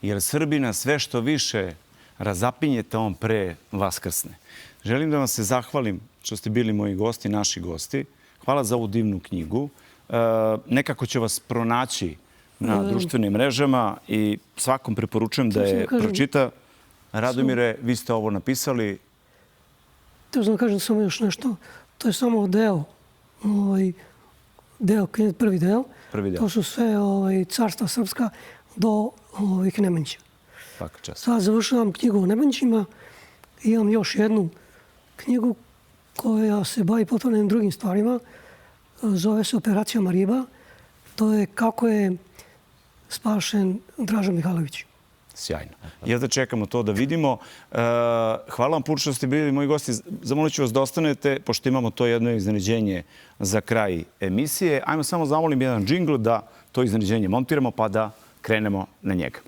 jer Srbina sve što više razapinjete, on pre vaskrsne. Želim da vam se zahvalim što ste bili moji gosti, naši gosti. Hvala za ovu divnu knjigu. Nekako će vas pronaći na društvenim mrežama i svakom preporučujem da je pročita. Radomire, vi ste ovo napisali. Htio sam da kažem samo još nešto. To je samo prvi deo. To su sve carstva srpska do Nemanjića. Sad završavam knjigu o Nemanjićima i imam još jednu knjigu koja se bavi potpuno drugim stvarima. Zove se Operacija Mariba. To je kako je spašen Draža Mihajlović. Sjajno. Jedva čekamo to da vidimo. Hvala vam puno što ste bili moji gosti. Zamolit ću vas da ostanete, pošto imamo to jedno iznenađenje za kraj emisije. Ajmo samo zamolim jedan džingl da to iznenađenje montiramo pa da krenemo na njega.